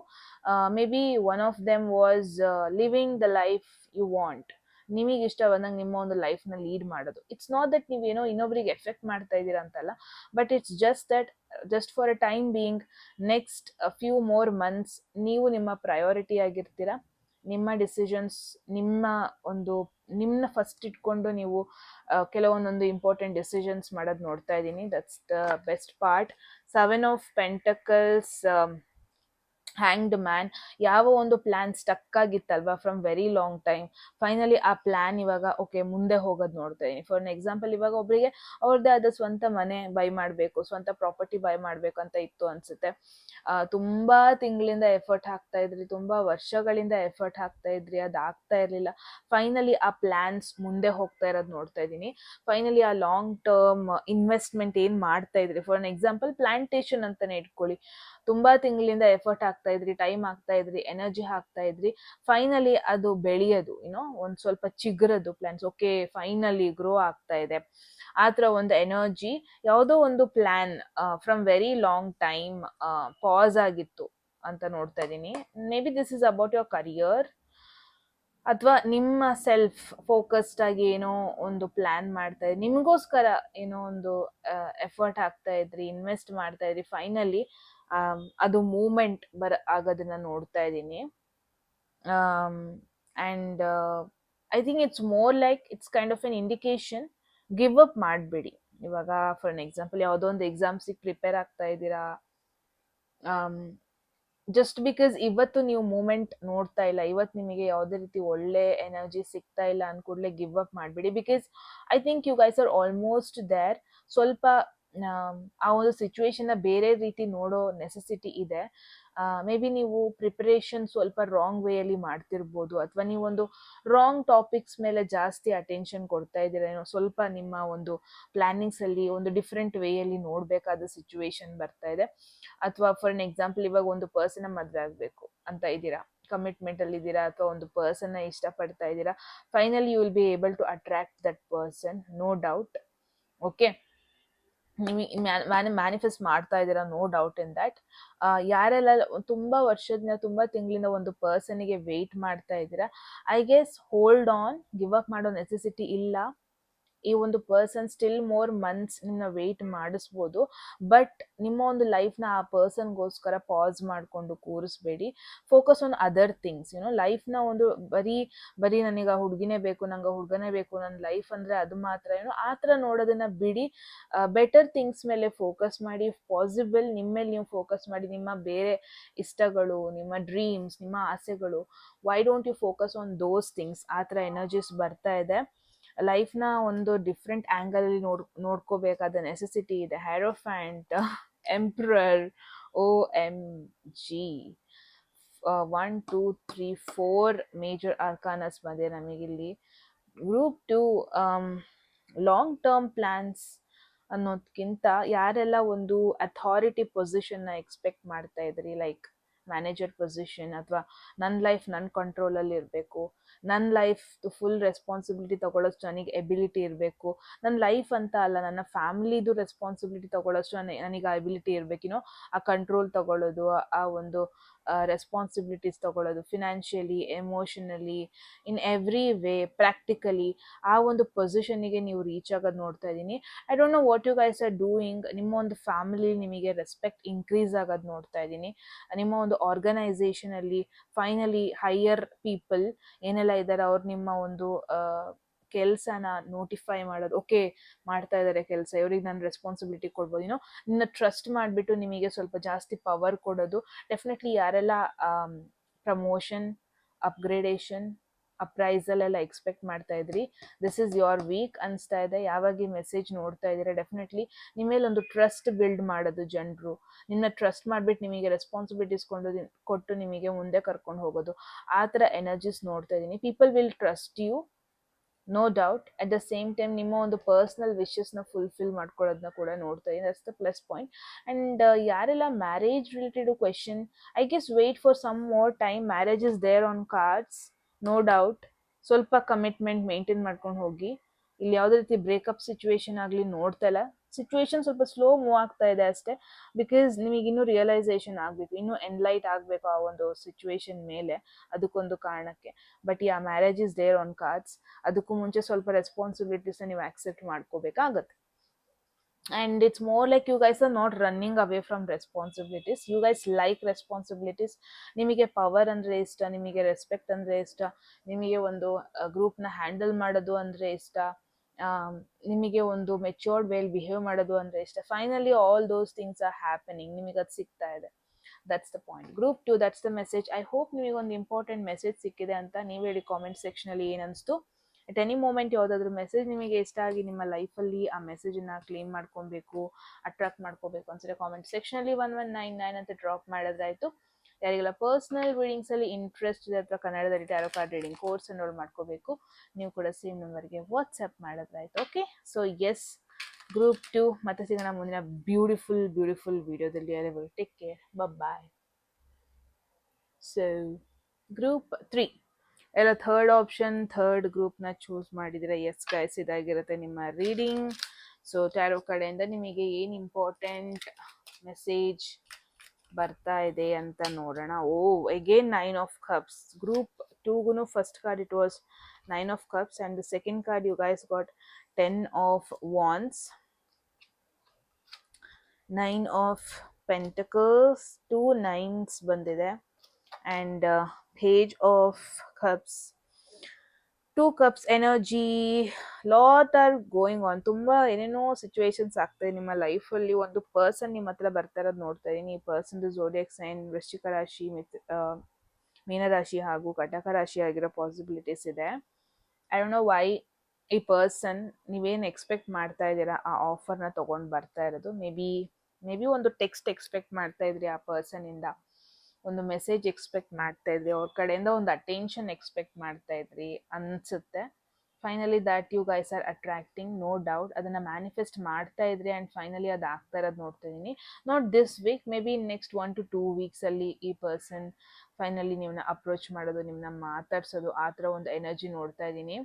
Maybe one of them was living the life you want. ನಿಮಗೆ ಇಷ್ಟ ಬಂದಂಗೆ ನಿಮ್ಮ ಒಂದು ಲೈಫ್ನ ಲೀಡ್ ಮಾಡೋದು. ಇಟ್ಸ್ ನಾಟ್ ದಟ್ ನೀವೇನೋ ಇನ್ನೊಬ್ರಿಗೆ ಎಫೆಕ್ಟ್ ಮಾಡ್ತಾ ಇದ್ದೀರಾ ಅಂತಲ್ಲ, but it's just for a time being, next few more months ನೀವು ನಿಮ್ಮ ಪ್ರಯಾರಿಟಿ ಆಗಿರ್ತೀರಾ. ನಿಮ್ಮ ಡಿಸಿಷನ್ಸ್, ನಿಮ್ಮನ್ನ ಫಸ್ಟ್ ಇಟ್ಕೊಂಡು ನೀವು ಕೆಲವೊಂದೊಂದು ಇಂಪಾರ್ಟೆಂಟ್ ಡಿಸಿಷನ್ಸ್ ಮಾಡೋದು ನೋಡ್ತಾ ಇದ್ದೀನಿ. That's the best part. 7 of Pentacles, hanged man. ಯಾವ ಒಂದು ಪ್ಲಾನ್ ಸ್ಟಕ್ ಆಗಿತ್ತಲ್ವಾ from very long time, finally ಆ ಪ್ಲಾನ್ ಇವಾಗ ಓಕೆ ಮುಂದೆ ಹೋಗೋದು ನೋಡ್ತಾ ಇದೀನಿ. ಫಾರ್ ಎಕ್ಸಾಂಪಲ್, ಇವಾಗ ಒಬ್ಬರಿಗೆ ಅವ್ರದ್ದೇ ಆದ ಸ್ವಂತ ಮನೆ ಬೈ ಮಾಡಬೇಕು, ಸ್ವಂತ ಪ್ರಾಪರ್ಟಿ ಬೈ ಮಾಡಬೇಕು ಅಂತ ಇತ್ತು ಅನ್ಸುತ್ತೆ. ತುಂಬಾ ತಿಂಗಳಿಂದ ಎಫರ್ಟ್ ಹಾಕ್ತಾ ಇದ್ರಿ, ತುಂಬಾ ವರ್ಷಗಳಿಂದ ಎಫರ್ಟ್ ಹಾಕ್ತಾ ಇದ್ರಿ, ಅದು ಆಗ್ತಾ ಇರ್ಲಿಲ್ಲ. ಫೈನಲಿ ಆ ಪ್ಲಾನ್ಸ್ ಮುಂದೆ ಹೋಗ್ತಾ ಇರೋದು ನೋಡ್ತಾ ಇದ್ದೀನಿ. ಫೈನಲಿ ಆ ಲಾಂಗ್ ಟರ್ಮ್ ಇನ್ವೆಸ್ಟ್ಮೆಂಟ್ ಏನ್ ಮಾಡ್ತಾ ಇದ್ರಿ, ಫಾರ್ ಎಕ್ಸಾಂಪಲ್ ಪ್ಲಾಂಟೇಶನ್ ಅಂತಾನೆ ಇಟ್ಕೊಳ್ಳಿ. ತುಂಬಾ ತಿಂಗಳಿಂದ ಎಫರ್ಟ್ ಹಾಕ್ತಾ ಇದ್ರಿ, ಟೈಮ್ ಹಾಕ್ತಾ ಇದ್ರಿ, ಎನರ್ಜಿ ಹಾಕ್ತಾ ಇದ್ರಿ. ಫೈನಲಿ ಅದು ಬೆಳೆಯೋದು, ಒಂದ್ ಸ್ವಲ್ಪ ಚಿಗುರದು ಪ್ಲಾನ್ಸ್, ಓಕೆ ಫೈನಲಿ ಗ್ರೋ ಆಗ್ತಾ ಇದೆ. ಆತರ ಒಂದು ಎನರ್ಜಿ. ಯಾವುದೋ ಒಂದು plan from very long time pass ಆಗಿತ್ತು ಅಂತ ನೋಡ್ತಾ ಇದ್ದೀನಿ. May be this is about your career, ಅಥವಾ ನಿಮ್ಮ ಸೆಲ್ಫ್ ಫೋಕಸ್ಡ್ ಆಗಿ ಏನೋ ಒಂದು ಪ್ಲಾನ್ ಮಾಡ್ತಾ ಇದ್ರಿ, ನಿಮಗೋಸ್ಕರ ಏನೋ ಒಂದು ಎಫರ್ಟ್ ಹಾಕ್ತಾ ಇದ್ರಿ, ಇನ್ವೆಸ್ಟ್ ಮಾಡ್ತಾ ಇದ್ರಿ. ಫೈನಲಿ ಅದು ಮೂಮೆಂಟ್ ಆಗೋದನ್ನ ನೋಡ್ತಾ ಇದ್ದೀನಿ. And I think it's more like it's kind of N indication. Give up ಮಾಡಬೇಡಿ. ಇವಾಗ ಫಾರ್ ಎಕ್ಸಾಂಪಲ್ ಯಾವುದೋ ಒಂದು ಎಕ್ಸಾಮ್ಸಿಗೆ ಪ್ರಿಪೇರ್ ಆಗ್ತಾ ಇದ್ದೀರಾ, ಜಸ್ಟ್ ಬಿಕಾಸ್ ಇವತ್ತು ನೀವು ಮೂಮೆಂಟ್ ನೋಡ್ತಾ ಇಲ್ಲ, ಇವತ್ತು ನಿಮಗೆ ಯಾವುದೇ ರೀತಿ ಒಳ್ಳೆ ಎನರ್ಜಿ ಸಿಗ್ತಾ ಇಲ್ಲ ಅನ್ಕೂಡ್ಲೆ ಗಿವ್ ಅಪ್ ಮಾಡಬೇಡಿ. Because I think you guys are almost there. ಸ್ವಲ್ಪ ಆ ಒಂದು ಸಿಚುವೇಶನ್ನ ಬೇರೆ ರೀತಿ ನೋಡೋ ನೆಸೆಸಿಟಿ ಇದೆ. ಮೇ ಬಿ ನೀವು ಪ್ರಿಪರೇಷನ್ ಸ್ವಲ್ಪ ರಾಂಗ್ ವೇಯಲ್ಲಿ ಮಾಡ್ತಿರ್ಬೋದು, ಅಥವಾ ನೀವೊಂದು ರಾಂಗ್ ಟಾಪಿಕ್ಸ್ ಮೇಲೆ ಜಾಸ್ತಿ ಅಟೆನ್ಷನ್ ಕೊಡ್ತಾ ಇದ್ದೀರಾ ಏನೋ. ಸ್ವಲ್ಪ ನಿಮ್ಮ ಒಂದು ಪ್ಲಾನಿಂಗ್ಸ್ ಅಲ್ಲಿ ಒಂದು ಡಿಫ್ರೆಂಟ್ ವೇಯಲ್ಲಿ ನೋಡ್ಬೇಕಾದ ಸಿಚುವೇಶನ್ ಬರ್ತಾ ಇದೆ. ಅಥವಾ ಫಾರ್ ಎನ್ ಎಕ್ಸಾಂಪಲ್, ಇವಾಗ ಒಂದು ಪರ್ಸನ್ ಮದ್ವೆ ಆಗ್ಬೇಕು ಅಂತ ಇದ್ದೀರಾ, ಕಮಿಟ್ಮೆಂಟ್ ಅಲ್ಲಿ ಇದ್ದೀರಾ, ಅಥವಾ ಒಂದು ಪರ್ಸನ್ ಇಷ್ಟಪಡ್ತಾ ಇದ್ದೀರಾ. Finally you will be able to attract that person, no doubt. Okay, manifest ಮಾಡ್ತಾ ಇದ್ದೀರಾ, ನೋ ಡೌಟ್ ಇನ್ ದಟ್. ಯಾರೆಲ್ಲ ತುಂಬಾ ವರ್ಷದಿಂದ, ತುಂಬಾ ತಿಂಗಳಿಂದ ಒಂದು ಪರ್ಸನ್ಗೆ ವೆಯ್ಟ್ ಮಾಡ್ತಾ ಇದ್ದೀರಾ, I guess hold on. Give up ಮಾಡೋ ನೆಸೆಸಿಟಿ ಇಲ್ಲ. ಈ ಒಂದು ಪರ್ಸನ್ ಸ್ಟಿಲ್ ಮೋರ್ ಮಂತ್ಸ್ ನಿನ್ನ ವೆಯ್ಟ್ ಮಾಡಿಸ್ಬೋದು. ಬಟ್ ನಿಮ್ಮ ಒಂದು ಲೈಫ್ನ ಆ ಪರ್ಸನ್ಗೋಸ್ಕರ ಪಾಸ್ ಮಾಡಿಕೊಂಡು ಕೂರಿಸ್ಬೇಡಿ. Focus on other things. ಲೈಫ್ನ ಒಂದು ಬರೀ ನನಗೆ ಹುಡುಗಿನೇ ಬೇಕು, ನಂಗೆ ಹುಡುಗನೇ ಬೇಕು, ನನ್ನ ಲೈಫ್ ಅಂದರೆ ಅದು ಮಾತ್ರ, ಆ ಥರ ನೋಡೋದನ್ನ ಬಿಡಿ. ಬೆಟರ್ ಥಿಂಗ್ಸ್ ಮೇಲೆ ಫೋಕಸ್ ಮಾಡಿ. ಪಾಸಿಬಲ್ ನಿಮ್ಮ ಮೇಲೆ ನೀವು ಫೋಕಸ್ ಮಾಡಿ. ನಿಮ್ಮ ಬೇರೆ ಇಷ್ಟಗಳು, ನಿಮ್ಮ ಡ್ರೀಮ್ಸ್, ನಿಮ್ಮ ಆಸೆಗಳು, why don't you focus on those things? ಆ ಥರ ಎನರ್ಜೀಸ್ ಬರ್ತಾ ಇದೆ. ಲೈಫ್ನ ಒಂದು ಡಿಫ್ರೆಂಟ್ ಆ್ಯಂಗಲ್ ಅಲ್ಲಿ ನೋಡ್ಕೋಬೇಕಾದ ನೆಸೆಸಿಟಿ ಇದೆ. ಹ್ಯಾರೋಫ್ಯಾಂಟ್, ಎಂಪ್ರರ್, OMG, 1 2 3 4 ಮೇಜರ್ ಆರ್ಕಾನಸ್ ಬಂದಿದೆ ನಮಗಿಲ್ಲಿ. ಗ್ರೂಪ್ 2, ಲಾಂಗ್ ಟರ್ಮ್ ಪ್ಲಾನ್ಸ್ ಅನ್ನೋದಕ್ಕಿಂತ ಯಾರೆಲ್ಲ ಒಂದು ಅಥಾರಿಟಿ ಪೊಸಿಷನ್ನ ಎಕ್ಸ್ಪೆಕ್ಟ್ ಮಾಡ್ತಾ ಇದ್ರಿ, ಲೈಕ್ ಮ್ಯಾನೇಜರ್ ಪೊಸಿಷನ್, ಅಥವಾ ನನ್ನ ಲೈಫ್ ನನ್ನ ಕಂಟ್ರೋಲಲ್ಲಿ ಇರಬೇಕು, ನನ್ನ ಲೈಫ್ ಫುಲ್ ರೆಸ್ಪಾನ್ಸಿಬಿಲಿಟಿ ತಗೊಳ್ಳೋಷ್ಟು ನನಗೆ ಎಬಿಲಿಟಿ ಇರಬೇಕು, ನನ್ನ ಲೈಫ್ ಅಂತ ಅಲ್ಲ, ನನ್ನ ಫ್ಯಾಮಿಲಿದು ರೆಸ್ಪಾನ್ಸಿಬಿಲಿಟಿ ತಗೊಳ್ಳೋಷ್ಟು ನನಗೆ ಆ ಎಬಿಲಿಟಿ ಇರಬೇಕಿನೋ, ಆ ಕಂಟ್ರೋಲ್ ತಗೊಳ್ಳೋದು, ಆ ಒಂದು ರೆಸ್ಪಾನ್ಸಿಬಿಲಿಟೀಸ್ ತಗೊಳ್ಳೋದು, financially, emotionally, in every way, practically, ಆ ಒಂದು ಪೊಸಿಷನ್ನಿಗೆ ನೀವು ರೀಚ್ ಆಗೋದು ನೋಡ್ತಾ ಇದ್ದೀನಿ. I don't know what you guys are doing. ನಿಮ್ಮ ಒಂದು ಫ್ಯಾಮಿಲಿ ನಿಮಗೆ ರೆಸ್ಪೆಕ್ಟ್ ಇನ್ಕ್ರೀಸ್ ಆಗೋದು ನೋಡ್ತಾ ಇದ್ದೀನಿ. ನಿಮ್ಮ ಒಂದು ಆರ್ಗನೈಸೇಷನಲ್ಲಿ ಫೈನಲಿ ಹೈಯರ್ ಪೀಪಲ್ ಏನೆಲ್ಲ ಇದ್ದಾರೆ, ಅವ್ರು ನಿಮ್ಮ ಒಂದು ಕೆಲಸನ ನೋಟಿಫೈ ಮಾಡೋದು, ಓಕೆ ಮಾಡ್ತಾ ಇದ್ದಾರೆ ಕೆಲಸ, ಇವ್ರಿಗೆ ನಾನು ರೆಸ್ಪಾನ್ಸಿಬಿಲಿಟಿ ಕೊಡ್ಬೋದು, ನಿನ್ನ ಟ್ರಸ್ಟ್ ಮಾಡಿಬಿಟ್ಟು ನಿಮಗೆ ಸ್ವಲ್ಪ ಜಾಸ್ತಿ ಪವರ್ ಕೊಡೋದು. ಡೆಫಿನೆಟ್ಲಿ ಯಾರೆಲ್ಲ ಪ್ರಮೋಷನ್, ಅಪ್ಗ್ರೇಡೇಷನ್, ಅಪ್ರೈಸಲ್ ಎಲ್ಲ ಎಕ್ಸ್ಪೆಕ್ಟ್ ಮಾಡ್ತಾ ಇದ್ರಿ, ದಿಸ್ ಇಸ್ ಯೋರ್ ವೀಕ್ ಅನಿಸ್ತಾ ಇದೆ. ಯಾವಾಗ ಈ ಮೆಸೇಜ್ ನೋಡ್ತಾ ಇದ್ದೀರಾ, ಡೆಫಿನೆಟ್ಲಿ ನಿಮ್ಮ ಮೇಲೆ ಒಂದು ಟ್ರಸ್ಟ್ ಬಿಲ್ಡ್ ಮಾಡೋದು, ಜನರು ನಿನ್ನ ಟ್ರಸ್ಟ್ ಮಾಡಿಬಿಟ್ಟು ನಿಮಗೆ ರೆಸ್ಪಾನ್ಸಿಬಿಲಿಟೀಸ್ ಕೊಟ್ಟು ನಿಮಗೆ ಮುಂದೆ ಕರ್ಕೊಂಡು ಹೋಗೋದು, ಆ ಥರ ಎನರ್ಜೀಸ್ ನೋಡ್ತಾ ಇದ್ದೀನಿ. People will trust you, no doubt. At the same time ನಿಮ್ಮ ಒಂದು ಪರ್ಸ್ನಲ್ ವಿಶಸ್ನ ಫುಲ್ಫಿಲ್ ಮಾಡ್ಕೊಳ್ಳೋದನ್ನ ಕೂಡ ನೋಡ್ತಾ ಇದ್ದೀನಿ. That's the plus point. And ಯಾರೆಲ್ಲ marriage related question, I guess wait for some more time. Marriage is there on cards, no doubt. ಸ್ವಲ್ಪ commitment maintain ಮಾಡ್ಕೊಂಡು ಹೋಗಿ. ಇಲ್ಲಿ ಯಾವುದೇ ರೀತಿ ಬ್ರೇಕಪ್ ಸಿಚುವೇಶನ್ ಆಗಲಿ ನೋಡ್ತಾ ಇಲ್ಲ. ಸಿಚುವೇಶನ್ ಸ್ವಲ್ಪ ಸ್ಲೋ ಮೂವ್ ಆಗ್ತಾ ಇದೆ ಅಷ್ಟೇ. ಬಿಕಾಸ್ ನಿಮಗೆ ಇನ್ನೂ ರಿಯಲೈಸೇಷನ್ ಆಗಬೇಕು, ಇನ್ನೂ ಎನ್ಲೈಟ್ ಆಗಬೇಕು ಆ ಒಂದು ಸಿಚುವೇಶನ್ ಮೇಲೆ, ಅದಕ್ಕೊಂದು ಕಾರಣಕ್ಕೆ. But yeah, marriage is there on cards. ಅದಕ್ಕೂ ಮುಂಚೆ ಸ್ವಲ್ಪ ರೆಸ್ಪಾನ್ಸಿಬಿಲಿಟೀಸ್ನ ನೀವು ಆಕ್ಸೆಪ್ಟ್ ಮಾಡ್ಕೋಬೇಕಾಗತ್ತೆ. and it's more like you guys are not running away from responsibilities. You guys like responsibilities. ನಿಮಗೆ ಪವರ್ ಅಂದ್ರೆ ಇಷ್ಟ, ನಿಮಗೆ ರೆಸ್ಪೆಕ್ಟ್ ಅಂದ್ರೆ ಇಷ್ಟ, ನಿಮಗೆ ಒಂದು ಗ್ರೂಪ್ನ ಹ್ಯಾಂಡಲ್ ಮಾಡೋದು ಅಂದ್ರೆ ಇಷ್ಟ, ನಿಮಗೆ ಒಂದು ಮೆಚ್ಯೂರ್ಡ್ ವೇಲ್ ಬಿಹೇವ್ ಮಾಡೋದು ಅಂದ್ರೆ ಇಷ್ಟ. Finally all those things are happening, ನಿಮಗೆ ಅದು ಸಿಗ್ತಾ ಇದೆ. That's the point. Group 2, that's the message. I hope ನಿಮಗೆ ಒಂದು ಇಂಪಾರ್ಟೆಂಟ್ ಮೆಸೇಜ್ ಸಿಕ್ಕಿದೆ ಅಂತ. ನೀವು ಹೇಳಿ ಕಾಮೆಂಟ್ ಸೆಕ್ಷನಲ್ಲಿ ಏನನ್ನಿಸ್ತು. ಎಟ್ ಎನಿ ಮೂಮೆಂಟ್ ಯಾವುದಾದ್ರೂ ಮೆಸೇಜ್ ನಿಮಗೆ ಇಷ್ಟ ಆಗಿ ನಿಮ್ಮ ಲೈಫಲ್ಲಿ ಆ ಮೆಸೇಜನ್ನ ಕ್ಲೇಮ್ ಮಾಡ್ಕೊಬೇಕು, ಅಟ್ರಾಕ್ಟ್ ಮಾಡ್ಕೋಬೇಕು ಅನ್ಸಿದ್ರೆ ಕಾಮೆಂಟ್ ಸೆಕ್ಷನಲ್ಲಿ 1199 ಅಂತ ಡ್ರಾಪ್ ಮಾಡಿದ್ರಾಯ್ತು. ಯಾರಿಗೆಲ್ಲ ಪರ್ಸ್ನಲ್ ರೀಡಿಂಗ್ಸಲ್ಲಿ ಇಂಟ್ರೆಸ್ಟ್ ಇದೆ ಅಥವಾ ಕನ್ನಡದಲ್ಲಿ tarot card reading course enrol ಮಾಡ್ಕೋಬೇಕು, ನೀವು ಕೂಡ ಸೇಮ್ ನಂಬರ್ಗೆ ವಾಟ್ಸಪ್ ಮಾಡಿದ್ರಾಯ್ತು. ಓಕೆ, ಸೊ ಎಸ್, ಗ್ರೂಪ್ 2 ಮತ್ತೆ ಸಿಗೋಣ ಮುಂದಿನ ಬ್ಯೂಟಿಫುಲ್ ವಿಡಿಯೋದಲ್ಲಿ. ಅಲ್ಲಿವರೆಗೂ take care, bye. So group 3 ಎಲ್ಲ ಥರ್ಡ್ ಆಪ್ಷನ್, ಥರ್ಡ್ ಗ್ರೂಪ್ನ ಚೂಸ್ ಮಾಡಿದರೆ ಎಸ್ ಗೈಸ್, ಇದಾಗಿರುತ್ತೆ ನಿಮ್ಮ ರೀಡಿಂಗ್. ಸೊ ಟ್ಯಾರೋ ಕಡೆಯಿಂದ ನಿಮಗೆ ಏನು ಇಂಪಾರ್ಟೆಂಟ್ ಮೆಸೇಜ್ ಬರ್ತಾ ಇದೆ ಅಂತ ನೋಡೋಣ. Again 9 of cups. ಗ್ರೂಪ್ 2ಗೂ first card it was 9 of cups and the second card you guys got 10 of wands, 9 of pentacles, 2 9s ಬಂದಿದೆ, and page of cups, 2 cups energy. Lot are going on. ತುಂಬ ಏನೇನೋ situations ಆಗ್ತದೆ ನಿಮ್ಮ ಲೈಫಲ್ಲಿ. ಒಂದು person ನಿಮ್ಮ ಹತ್ರ ಬರ್ತಾ ಇರೋದು ನೋಡ್ತಾ ಇದ್ದೀನಿ. ಈ ಪರ್ಸನ್ದು ಝೋಡಿಯಾಕ್ ಸೈನ್ ವೃಶ್ಚಿಕ ರಾಶಿ, ಮೀನರಾಶಿ ಹಾಗೂ ಕಟಕ ರಾಶಿ ಆಗಿರೋ ಪಾಸಿಬಿಲಿಟೀಸ್ ಇದೆ. ಐ ಡೋಂಟ್ ನೋ ವೈ ಈ ಪರ್ಸನ್ ನೀವೇನು ಎಕ್ಸ್ಪೆಕ್ಟ್ ಮಾಡ್ತಾ ಇದ್ದೀರಾ ಆ ಆಫರ್ನ ತೊಗೊಂಡು ಬರ್ತಾ ಇರೋದು. ಮೇ ಬಿ ಒಂದು ಟೆಕ್ಸ್ಟ್ ಎಕ್ಸ್ಪೆಕ್ಟ್ ಮಾಡ್ತಾ ಇದ್ರಿ ಆ ಪರ್ಸನಿಂದ, ಒಂದು ಮೆಸೇಜ್ ಎಕ್ಸ್ಪೆಕ್ಟ್ ಮಾಡ್ತಾ ಇದ್ರಿ, ಅವ್ರ ಕಡೆಯಿಂದ ಒಂದು ಅಟೆನ್ಷನ್ ಎಕ್ಸ್ಪೆಕ್ಟ್ ಮಾಡ್ತಾ ಇದ್ರಿ ಅನ್ಸುತ್ತೆ. Finally that you guys are attracting, no doubt. ಅದನ್ನು ಮ್ಯಾನಿಫೆಸ್ಟ್ ಮಾಡ್ತಾ ಇದ್ರಿ ಆ್ಯಂಡ್ ಫೈನಲಿ ಅದು ಆಗ್ತಾ ಇರೋದು ನೋಡ್ತಾ ಇದ್ದೀನಿ. Not this week, maybe next 1 to 2 ವೀಕ್ಸಲ್ಲಿ ಈ ಪರ್ಸನ್ ಫೈನಲಿ ನಿಮ್ಮನ್ನ ಅಪ್ರೋಚ್ ಮಾಡೋದು, ನಿಮ್ಮನ್ನ ಮಾತಾಡ್ಸೋದು, ಆ ಥರ ಒಂದು ಎನರ್ಜಿ ನೋಡ್ತಾ ಇದ್ದೀನಿ.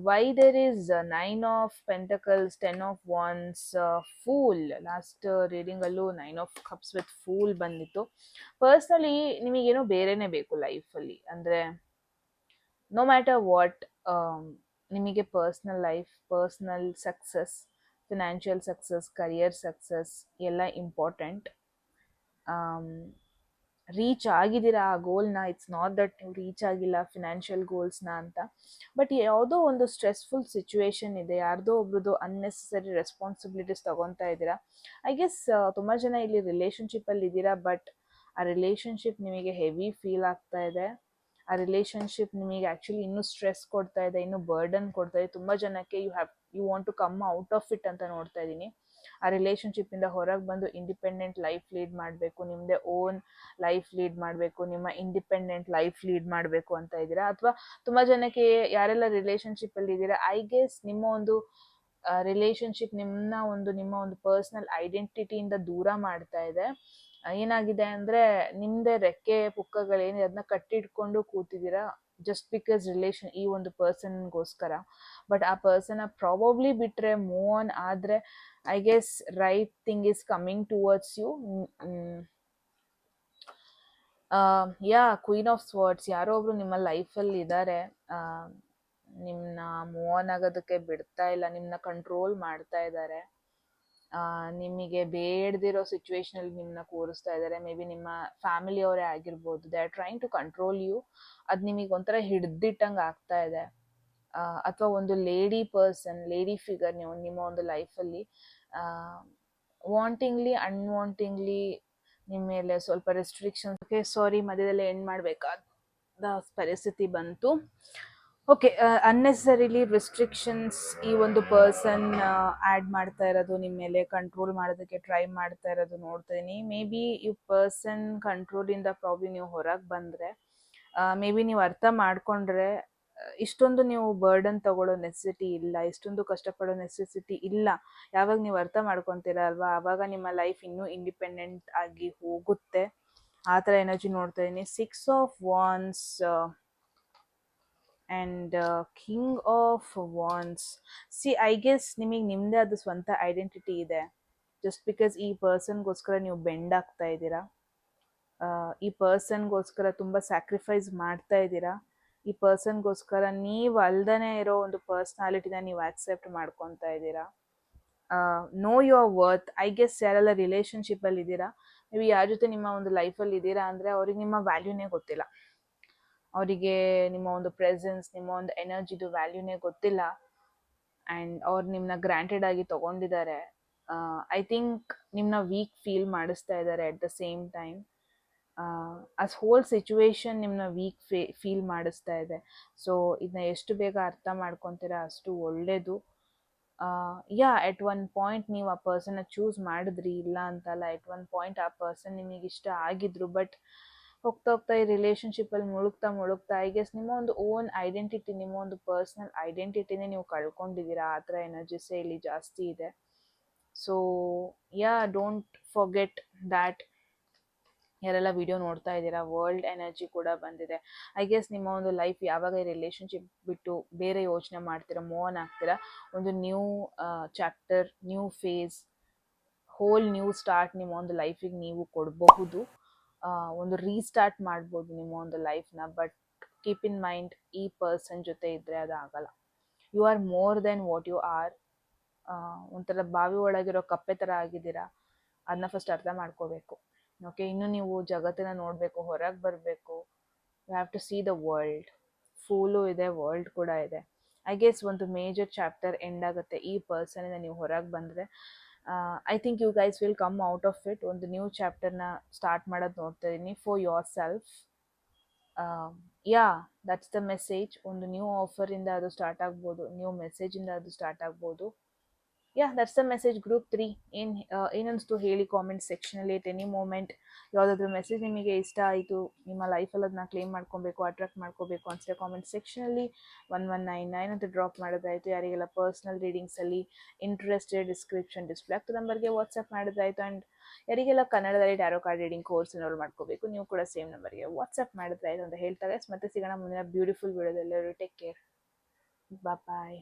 Why there is 9 of pentacles, 10 of wands, fool. Last ರೀಡಿಂಗಲ್ಲೂ 9 ಆಫ್ ಕಪ್ಸ್ ವಿತ್ ಫೂಲ್ ಬಂದಿತ್ತು. ಪರ್ಸ್ನಲಿ ನಿಮಗೇನೋ ಬೇರೆನೇ ಬೇಕು ಲೈಫಲ್ಲಿ. ಅಂದರೆ ನೋ ಮ್ಯಾಟರ್ ವಾಟ್, ನಿಮಗೆ personal life, personal success, financial success, career success ಎಲ್ಲ ಇಂಪಾರ್ಟೆಂಟ್. ರೀಚ್ ಆಗಿದ್ದೀರಾ ಆ ಗೋಲ್ನ. ಇಟ್ಸ್ ನಾಟ್ ದಟ್ ನೀವು ರೀಚ್ ಆಗಿಲ್ಲ ಫಿನಾನ್ಷಿಯಲ್ ಗೋಲ್ಸ್ನ ಅಂತ, ಬಟ್ ಯಾವುದೋ ಒಂದು ಸ್ಟ್ರೆಸ್ಫುಲ್ ಸಿಚುವೇಶನ್ ಇದೆ, ಯಾರ್ದೋ ಒಬ್ರದ್ದು ಅನ್ನೆಸೆಸರಿ ರೆಸ್ಪಾನ್ಸಿಬಿಲಿಟೀಸ್ ತೊಗೊತಾ ಇದ್ದೀರಾ. ಐ ಗೆಸ್ ತುಂಬ ಜನ ಇಲ್ಲಿ ರಿಲೇಷನ್ಶಿಪ್ಪಲ್ಲಿ ಇದ್ದೀರಾ, ಬಟ್ ಆ ರಿಲೇಷನ್ಶಿಪ್ ನಿಮಗೆ ಹೆವಿ ಫೀಲ್ ಆಗ್ತಾ ಇದೆ. ಆ ರಿಲೇಷನ್ಶಿಪ್ ನಿಮಗೆ ಆ್ಯಕ್ಚುಲಿ ಇನ್ನೂ ಸ್ಟ್ರೆಸ್ ಕೊಡ್ತಾ ಇದೆ, ಇನ್ನೂ ಬರ್ಡನ್ ಕೊಡ್ತಾ ಇದೆ. ತುಂಬ ಜನಕ್ಕೆ you want to come out of it ಅಂತ ನೋಡ್ತಾ ಇದ್ದೀನಿ. ಆ ರಿಲೇಷನ್ಶಿಪ್ಪಿಂದ ಹೊರಗೆ ಬಂದು ಇಂಡಿಪೆಂಡೆಂಟ್ ಲೈಫ್ ಲೀಡ್ ಮಾಡಬೇಕು, ನಿಮ್ಮದೇ ಓನ್ ಲೈಫ್ ಲೀಡ್ ಮಾಡಬೇಕು, ನಿಮ್ಮ ಇಂಡಿಪೆಂಡೆಂಟ್ ಲೈಫ್ ಲೀಡ್ ಮಾಡಬೇಕು ಅಂತ ಇದ್ದೀರಾ. ಅಥವಾ ತುಂಬ ಜನಕ್ಕೆ ಯಾರೆಲ್ಲ ರಿಲೇಷನ್ಶಿಪ್ಪಲ್ಲಿ ಇದ್ದೀರಾ, ಐ ಗೆಸ್ ನಿಮ್ಮ ಒಂದು ರಿಲೇಷನ್ಶಿಪ್ ನಿಮ್ಮ ಒಂದು ಪರ್ಸ್ನಲ್ ಐಡೆಂಟಿಟಿಯಿಂದ ದೂರ ಮಾಡ್ತಾ ಇದೆ. ಏನಾಗಿದೆ ಅಂದರೆ ನಿಮ್ಮದೇ ರೆಕ್ಕೆ ಪುಕ್ಕಗಳೇನಿದೆ ಅದನ್ನ ಕಟ್ಟಿಟ್ಕೊಂಡು ಕೂತಿದ್ದೀರಾ ಜಸ್ಟ್ ಬಿಕಾಸ್ ರಿಲೇಷನ್ ಈ ಒಂದು ಪರ್ಸನ್ಗೋಸ್ಕರ. ಬಟ್ ಆ ಪರ್ಸನ್ ಪ್ರಾಬಬ್ಲಿ ಬಿಟ್ಟರೆ ಮೂವ್ ಆನ್ ಆದರೆ I guess right thing is coming towards you. Queen of swords, ಯಾರೋ ಒಬ್ರು ನಿಮ್ಮ ಲೈಫಲ್ಲಿ ಇದ್ದಾರೆ, ನಿಮ್ಮನ್ನ ಮೂವ್ ಆನ್ ಆಗೋದಕ್ಕೆ ಬಿಡ್ತಾ ಇಲ್ಲ, ನಿಮ್ಮನ್ನ ಕಂಟ್ರೋಲ್ ಮಾಡ್ತಾ ಇದ್ದಾರೆ, ನಿಮಗೆ ಬೇಡದಿರೋ ಸಿಚುವೇಶನಲ್ಲಿ ನಿಮ್ಮನ್ನ ಕೂರಿಸ್ತಾ ಇದ್ದಾರೆ. ಮೇ ಬಿ ನಿಮ್ಮ ಫ್ಯಾಮಿಲಿಯವರೇ ಆಗಿರ್ಬೋದು. They are trying to control you. ಅದು ನಿಮಗೆ ಒಂಥರ ಹಿಡ್ದಿಟ್ಟಂಗೆ ಆಗ್ತಾ ಇದೆ. ಅಥವಾ ಒಂದು ಲೇಡಿ ಪರ್ಸನ್, ಲೇಡಿ ಫಿಗರ್ ನೀವು ನಿಮ್ಮ ಒಂದು ಲೈಫಲ್ಲಿ ವಾಂಟಿಂಗ್ಲಿ ಅನ್ವಾಂಟಿಂಗ್ಲಿ ನಿಮ್ಮ ಮೇಲೆ ಸ್ವಲ್ಪ ರೆಸ್ಟ್ರಿಕ್ಷನ್ಸ್. ಓಕೆ, ಸಾರಿ, ಮಧ್ಯದಲ್ಲೇ ಎಂಡ್ ಮಾಡಬೇಕಾದ ಪರಿಸ್ಥಿತಿ ಬಂತು. ಓಕೆ, ಅನ್ನೆಸರಿಲಿ ರೆಸ್ಟ್ರಿಕ್ಷನ್ಸ್ ಈ ಒಂದು ಪರ್ಸನ್ ಆ್ಯಡ್ ಮಾಡ್ತಾ ಇರೋದು, ನಿಮ್ಮ ಮೇಲೆ ಕಂಟ್ರೋಲ್ ಮಾಡೋದಕ್ಕೆ ಟ್ರೈ ಮಾಡ್ತಾ ಇರೋದು ನೋಡ್ತಾ ಇದ್ದೀನಿ. ಮೇ ಬಿ ಈ ಪರ್ಸನ್ ಕಂಟ್ರೋಲಿಂದ ಪ್ರಾಬ್ಲಮ್ ನೀವು ಹೊರಗೆ ಬಂದರೆ, ಮೇ ಬಿ ನೀವು ಅರ್ಥ ಮಾಡಿಕೊಂಡ್ರೆ ಇಷ್ಟೊಂದು ನೀವು ಬರ್ಡನ್ ತಗೊಳ್ಳೋ ನೆಸೆಸಿಟಿ ಇಲ್ಲ, ಇಷ್ಟೊಂದು ಕಷ್ಟಪಡೋ ನೆಸೆಸಿಟಿ ಇಲ್ಲ. ಯಾವಾಗ ನೀವು ಅರ್ಥ ಮಾಡ್ಕೊತೀರ ಅಲ್ವಾ, ಆವಾಗ ನಿಮ್ಮ ಲೈಫ್ ಇನ್ನೂ ಇಂಡಿಪೆಂಡೆಂಟ್ ಆಗಿ ಹೋಗುತ್ತೆ. ಆ ಥರ ಎನರ್ಜಿ ನೋಡ್ತಾ ಇದ್ದೀನಿ. 6 of ವಾನ್ಸ್ and king of ವಾನ್ಸ್. I guess ನಿಮಗೆ ನಿಮ್ಮದೇ ಆದ ಸ್ವಂತ ಐಡೆಂಟಿಟಿ ಇದೆ. ಜಸ್ಟ್ ಬಿಕಾಸ್ ಈ ಪರ್ಸನ್ಗೋಸ್ಕರ ನೀವು ಬೆಂಡ್ ಆಗ್ತಾ ಇದ್ದೀರಾ, ಈ ಪರ್ಸನ್ಗೋಸ್ಕರ ತುಂಬ ಸ್ಯಾಕ್ರಿಫೈಸ್ ಮಾಡ್ತಾ ಇದ್ದೀರಾ, ಈ ಪರ್ಸನ್ಗೋಸ್ಕರ ನೀವು ಅಲ್ದೇ ಇರೋ ಒಂದು ಪರ್ಸ್ನಾಲಿಟಿನ ನೀವು ಆಕ್ಸೆಪ್ಟ್ ಮಾಡ್ಕೊತಾ ಇದ್ದೀರಾ. Know your worth. I guess ಯಾರೆಲ್ಲ ರಿಲೇಷನ್ಶಿಪ್ಪಲ್ಲಿ ಇದ್ದೀರಾ, ಮೇ ಬಿ ಯಾರ ಜೊತೆ ನಿಮ್ಮ ಒಂದು ಲೈಫಲ್ಲಿ ಇದ್ದೀರಾ ಅಂದರೆ ಅವ್ರಿಗೆ ನಿಮ್ಮ ವ್ಯಾಲ್ಯೂನೇ ಗೊತ್ತಿಲ್ಲ. ಅವರಿಗೆ ನಿಮ್ಮ ಒಂದು ಪ್ರೆಸೆನ್ಸ್, ನಿಮ್ಮ ಒಂದು ಎನರ್ಜಿದು ವ್ಯಾಲ್ಯೂನೇ ಗೊತ್ತಿಲ್ಲ. ಆ್ಯಂಡ್ ಅವ್ರು ನಿಮ್ಮನ್ನ ಗ್ರಾಂಟೆಡ್ ಆಗಿ ತೊಗೊಂಡಿದ್ದಾರೆ. ಐ ಥಿಂಕ್ ನಿಮ್ಮನ್ನ ವೀಕ್ ಫೀಲ್ ಮಾಡಿಸ್ತಾ ಇದ್ದಾರೆ at the same time. As whole situation ನಿಮ್ಮನ್ನ ವೀಕ್ ಫೀಲ್ ಮಾಡಿಸ್ತಾ ಇದೆ. ಸೊ ಇದನ್ನ ಎಷ್ಟು ಬೇಗ ಅರ್ಥ ಮಾಡ್ಕೊತೀರಾ ಅಷ್ಟು ಒಳ್ಳೆಯದು. ಯಾ ಎಟ್ ಒನ್ ಪಾಯಿಂಟ್ ನೀವು ಆ ಪರ್ಸನ್ನ ಚೂಸ್ ಮಾಡಿದ್ರಿ, ಇಲ್ಲ ಅಂತಲ್ಲ. ಎಟ್ ಒನ್ ಪಾಯಿಂಟ್ ಆ ಪರ್ಸನ್ ನಿಮಗೆ ಇಷ್ಟ ಆಗಿದ್ರು. ಬಟ್ ಹೋಗ್ತಾ ಹೋಗ್ತಾ ಈ ರಿಲೇಷನ್ಶಿಪ್ಪಲ್ಲಿ ಮುಳುಗ್ತಾ ಐ ಗೆಸ್ ನಿಮ್ಮ ಒಂದು ಓನ್ ಐಡೆಂಟಿಟಿ, ನಿಮ್ಮ ಒಂದು ಪರ್ಸ್ನಲ್ ಐಡೆಂಟಿಟಿನೇ ನೀವು ಕಳ್ಕೊಂಡಿದ್ದೀರಾ. ಆ ಥರ ಎನರ್ಜಿಸೇ ಇಲ್ಲಿ ಜಾಸ್ತಿ ಇದೆ. So yeah, don't forget that. ಯಾರೆಲ್ಲ ವಿಡಿಯೋ ನೋಡ್ತಾ ಇದ್ದೀರಾ, ವರ್ಲ್ಡ್ ಎನರ್ಜಿ ಕೂಡ ಬಂದಿದೆ. ಐ ಗೆಸ್ ನಿಮ್ಮ ಒಂದು ಲೈಫ್ ಯಾವಾಗ ಈ ರಿಲೇಷನ್ಶಿಪ್ ಬಿಟ್ಟು ಬೇರೆ ಯೋಚನೆ ಮಾಡ್ತೀರಾ, ಮೂವ್ ಆನ್ ಆಗ್ತೀರಾ, ಒಂದು new chapter, new phase, whole new start ನಿಮ್ಮ ಒಂದು ಲೈಫಿಗೆ ನೀವು ಕೊಡಬಹುದು. ಒಂದು ರೀಸ್ಟಾರ್ಟ್ ಮಾಡ್ಬೋದು ನಿಮ್ಮ ಒಂದು ಲೈಫ್ನ. ಬಟ್ ಕೀಪ್ ಇನ್ ಮೈಂಡ್, ಈ ಪರ್ಸನ್ ಜೊತೆ ಇದ್ದರೆ ಅದು ಆಗಲ್ಲ. You are more than what you are. ಒಂಥರ ಬಾವಿ ಒಳಗಿರೋ ಕಪ್ಪೆ ಥರ ಆಗಿದ್ದೀರಾ, ಅದನ್ನ ಫಸ್ಟ್ ಅರ್ಥ ಮಾಡ್ಕೋಬೇಕು. ಓಕೆ, ಇನ್ನು ನೀವು ಜಗತ್ತನ್ನ ನೋಡಬೇಕು, ಹೊರಗೆ ಬರಬೇಕು. You have to see the world. Fool ಇದೆ, ವರ್ಲ್ಡ್ ಕೂಡ ಇದೆ. ಐ ಗೆಸ್ ಒಂದು ಮೇಜರ್ ಚಾಪ್ಟರ್ ಎಂಡ್ ಆಗುತ್ತೆ ಈ ಪರ್ಸನಿಂದ ನೀವು ಹೊರಗೆ ಬಂದರೆ. I think you guys will come out of it. ಒಂದು ನ್ಯೂ ಚಾಪ್ಟರ್ನ ಸ್ಟಾರ್ಟ್ ಮಾಡೋದು ನೋಡ್ತಾ ಇದ್ದೀನಿ for yourself. Yeah, that's the message. ಒಂದು ನ್ಯೂ ಆಫರಿಂದ ಅದು ಸ್ಟಾರ್ಟ್ ಆಗ್ಬೋದು, ನ್ಯೂ ಮೆಸೇಜಿಂದ ಅದು ಸ್ಟಾರ್ಟ್ ಆಗ್ಬೋದು. Yeah, that's the message. Group 3 ಏನನ್ನಿಸ್ತು ಹೇಳಿ ಕಾಮೆಂಟ್ ಸೆಕ್ಷನಲ್ಲಿ. ಎಟ್ ಎನಿ ಮೂಮೆಂಟ್ ಯಾವುದಾದ್ರೂ ಮೆಸೇಜ್ ನಿಮಗೆ ಇಷ್ಟ ಆಯಿತು, ನಿಮ್ಮ ಲೈಫಲ್ಲಿ ಅದನ್ನ ಕ್ಲೇಮ್ ಮಾಡ್ಕೊಬೇಕು, ಅಟ್ರಾಕ್ಟ್ ಮಾಡ್ಕೋಬೇಕು ಅನಿಸಿದ್ರೆ ಕಾಮೆಂಟ್ ಸೆಕ್ಷನಲ್ಲಿ 1199 ಅಂತ ಡ್ರಾಪ್ ಮಾಡೋದಾಯಿತು. ಯಾರಿಗೆಲ್ಲ ಪರ್ಸ್ನಲ್ ರೀಡಿಂಗ್ಸಲ್ಲಿ ಇಂಟ್ರೆಸ್ಟೆಡ್, ಡಿಸ್ಪ್ಲೇ ಆಗ್ತದೆ ನಂಬರ್ಗೆ ವಾಟ್ಸಪ್ ಮಾಡೋದಾಯಿತು. ಆ್ಯಂಡ್ ಯಾರಿಗೆಲ್ಲ ಕನ್ನಡದಲ್ಲಿ tarot card reading course enrol ಮಾಡ್ಕೋಬೇಕು, ನೀವು ಕೂಡ ಸೇಮ್ ನಂಬರ್ಗೆ ವಾಟ್ಸಪ್ ಮಾಡಿದ್ರಾಯ್ತು ಅಂತ ಹೇಳ್ತಾರೆ. ಮತ್ತೆ ಸಿಗೋಣ ಮುಂದಿನ ಬ್ಯೂಟಿಫುಲ್ ವಿಡಿಯೋದಲ್ಲಿ. ಟೇಕ್ ಕೇರ್, ಬಾಯ್.